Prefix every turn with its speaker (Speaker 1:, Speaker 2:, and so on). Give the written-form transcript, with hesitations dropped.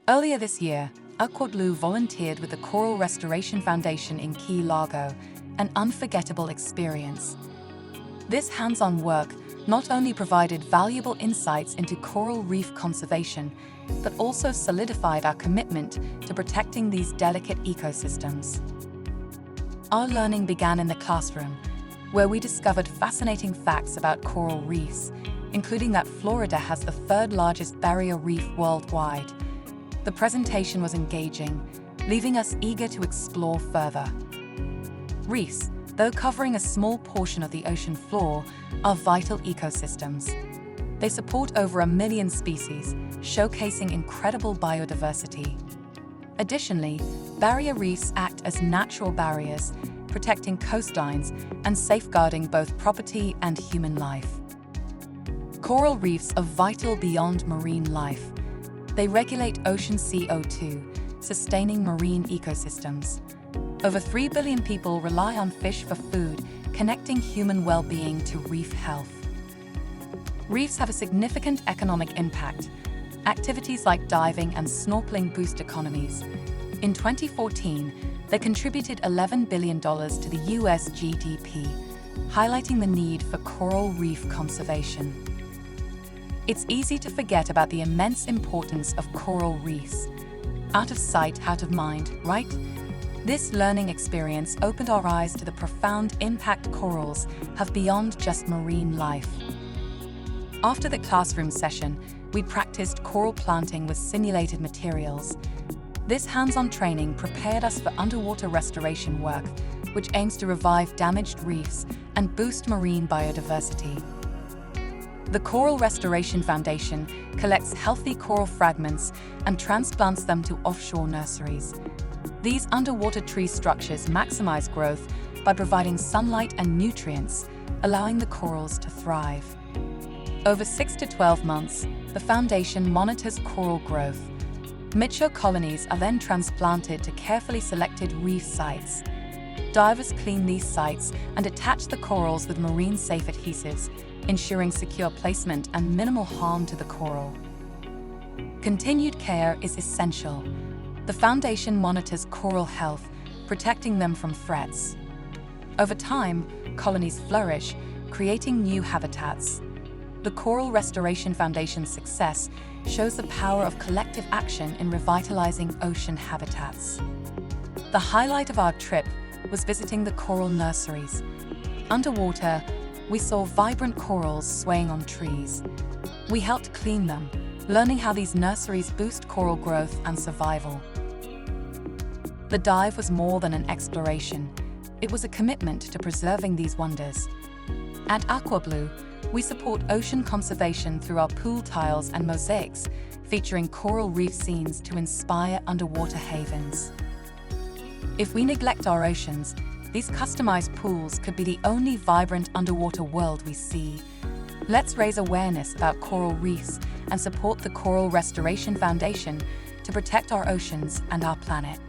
Speaker 1: Earlier this year, AquaBlu volunteered with the Coral Restoration Foundation in Key Largo, an unforgettable experience. This hands-on work not only provided valuable insights into coral reef conservation, but also solidified our commitment to protecting these delicate ecosystems. Our learning began in the classroom, where we discovered fascinating facts about coral reefs, including that Florida has the third largest barrier reef worldwide. The presentation was engaging, leaving us eager to explore further. Reefs, though covering a small portion of the ocean floor, are vital ecosystems. They support over 1 million species, showcasing incredible biodiversity. Additionally, barrier reefs act as natural barriers, protecting coastlines and safeguarding both property and human life. Coral reefs are vital beyond marine life. They regulate ocean CO2, sustaining marine ecosystems. Over 3 billion people rely on fish for food, connecting human well-being to reef health. Reefs have a significant economic impact. Activities like diving and snorkeling boost economies. In 2014, they contributed $11 billion to the US GDP, highlighting the need for coral reef conservation. It's easy to forget about the immense importance of coral reefs. Out of sight, out of mind, right? This learning experience opened our eyes to the profound impact corals have beyond just marine life. After the classroom session, we practiced coral planting with simulated materials. This hands-on training prepared us for underwater restoration work, which aims to revive damaged reefs and boost marine biodiversity. The Coral Restoration Foundation collects healthy coral fragments and transplants them to offshore nurseries. These underwater tree structures maximize growth by providing sunlight and nutrients, allowing the corals to thrive. Over 6 to 12 months, the foundation monitors coral growth. Mature colonies are then transplanted to carefully selected reef sites. Divers clean these sites and attach the corals with marine-safe adhesives, ensuring secure placement and minimal harm to the coral. Continued care is essential. The foundation monitors coral health, protecting them from threats. Over time, colonies flourish, creating new habitats. The Coral Restoration Foundation's success shows the power of collective action in revitalizing ocean habitats. The highlight of our trip was visiting the coral nurseries. Underwater, we saw vibrant corals swaying on trees. We helped clean them, learning how these nurseries boost coral growth and survival. The dive was more than an exploration. It was a commitment to preserving these wonders. At AquaBlu, we support ocean conservation through our pool tiles and mosaics, featuring coral reef scenes to inspire underwater havens. If we neglect our oceans, these customized pools could be the only vibrant underwater world we see. Let's raise awareness about coral reefs and support the Coral Restoration Foundation to protect our oceans and our planet.